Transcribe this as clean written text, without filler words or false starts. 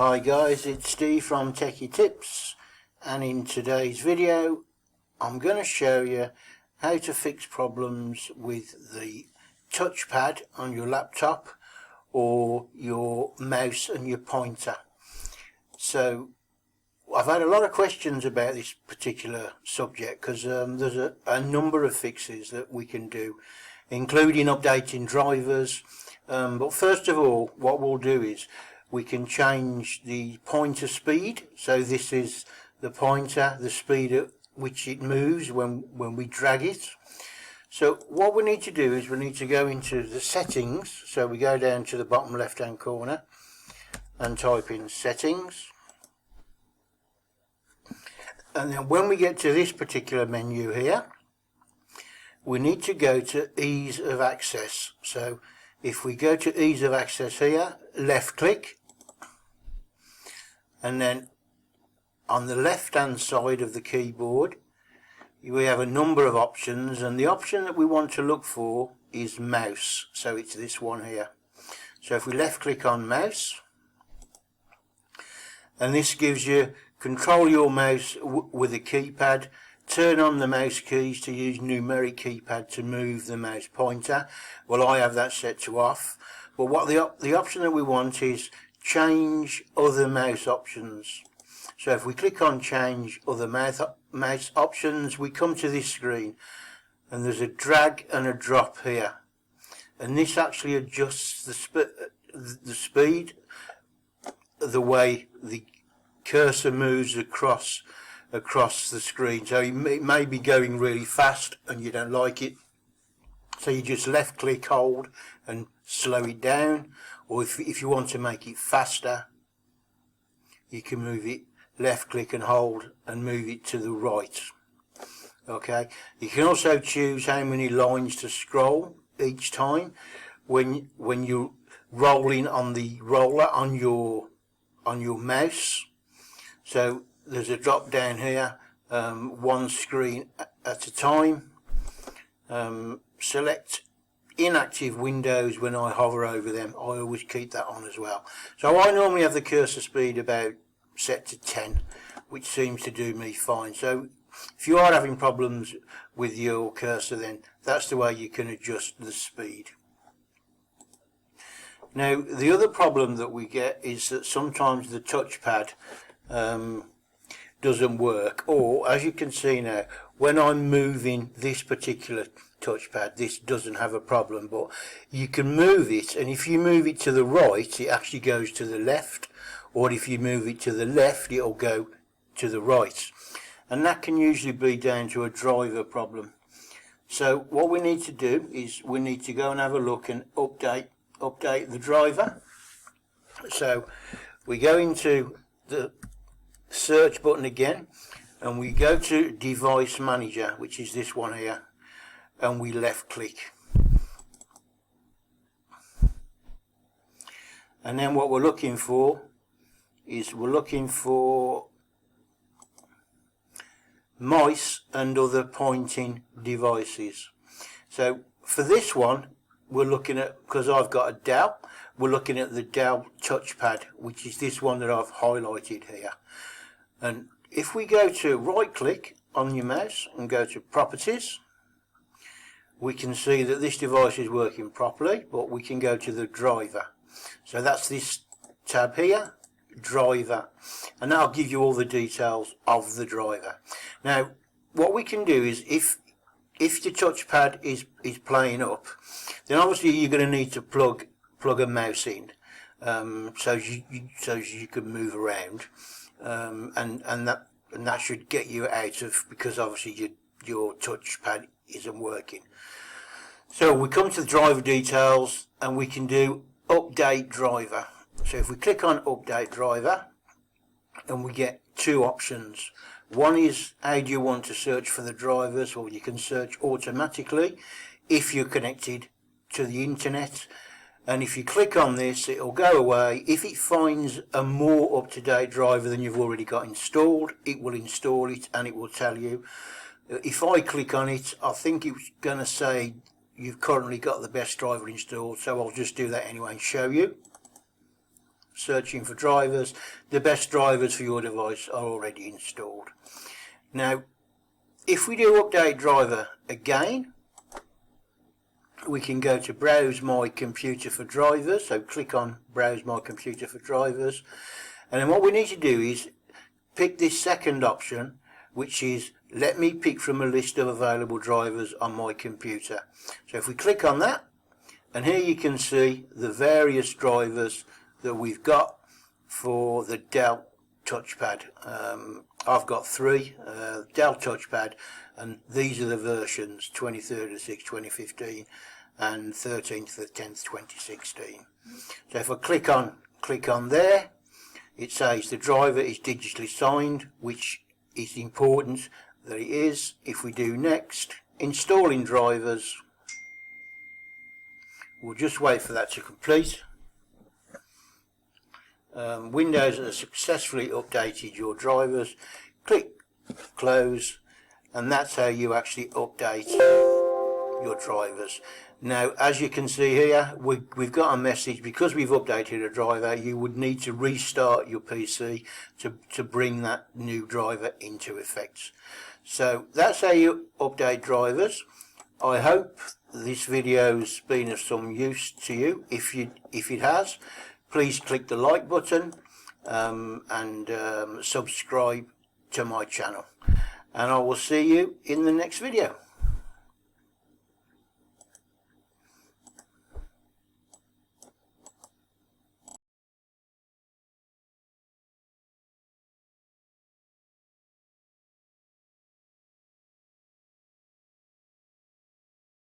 Hi guys, it's Steve from Techie Tips, and in today's video I'm going to show you how to fix problems with the touchpad on your laptop or your mouse and your pointer. So I've had a lot of questions about this particular subject because there's a number of fixes that we can do, including updating drivers. But first of all, what we'll do is we can change the pointer speed. So this is the pointer, the speed at which it moves when we drag it. So what we need to do is we need to go into the settings. So we go down to the bottom left hand corner and type in settings. And then when we get to this particular menu here, we need to go to ease of access. So if we go to ease of access here, left click, and then on the left hand side of the keyboard we have a number of options, and the option that we want to look for is mouse. So it's this one here. So if we left click on mouse, and this gives you control your mouse with a keypad, turn on the mouse keys to use numeric keypad to move the mouse pointer. Well, I have that set to off, but what the option that we want is change other mouse options. So if we click on change other mouse options, we come to this screen and there's a drag and a drop here, and this actually adjusts the speed, the way the cursor moves across the screen. So it may be going really fast and you don't like it, so you just left click, hold and slow it down. Or if you want to make it faster, you can move it, left click and hold and move it to the right. Okay, you can also choose how many lines to scroll each time when you're rolling on the roller on your mouse. So there's a drop down here, one screen at a time. Select inactive windows. When I hover over them, I always keep that on as well. So I normally have the cursor speed about set to 10, which seems to do me fine. So if you are having problems with your cursor, then that's the way you can adjust the speed. Now the other problem that we get is that sometimes the touchpad doesn't work, or as you can see now, when I'm moving this particular touchpad, this doesn't have a problem, but you can move it, and if you move it to the right it actually goes to the left, or if you move it to the left it'll go to the right, and that can usually be down to a driver problem. So what we need to do is we need to go and have a look and update the driver. So we go into the search button again and we go to device manager, which is this one here, and we left click, and then what we're looking for is mice and other pointing devices. So for this one we're looking at, because I've got a Dell, we're looking at the Dell touchpad, which is this one that I've highlighted here. And if we go to right click on your mouse and go to properties, we can see that this device is working properly, but we can go to the driver. So that's this tab here, driver, and that'll give you all the details of the driver. Now what we can do is if the touchpad is playing up, then obviously you're going to need to plug a mouse in, so you can move around, and that should get you out of, because obviously your touchpad isn't working. So we come to the driver details and we can do update driver. So if we click on update driver, and we get two options. One is how do you want to search for the drivers, or you can search automatically if you're connected to the internet, and if you click on this it'll go away. If it finds a more up-to-date driver than you've already got installed, it will install it and it will tell you. If I click on it, I think it's going to say you've currently got the best driver installed, so I'll just do that anyway and show you. searching for drivers, the best drivers for your device are already installed. Now, if we do update driver again, we can go to Browse My Computer for Drivers. So click on Browse My Computer for Drivers. And then what we need to do is pick this second option, which is let me pick from a list of available drivers on my computer. So if we click on that, and here you can see the various drivers that we've got for the Dell Touchpad. I've got 3 Dell Touchpad, and these are the versions 23rd of 6, 2015 and 13th of 10th, 2016. So if I click on there, it says the driver is digitally signed, which is important that it is. If we do next, installing drivers, we'll just wait for that to complete. Windows has successfully updated your drivers. Click close, and that's how you actually update your drivers. Now, as you can see here, we've got a message because we've updated a driver. You would need to restart your PC to bring that new driver into effect. So that's how you update drivers. I hope this video's been of some use to you. If it has, please click the like button and subscribe to my channel. And I will see you in the next video.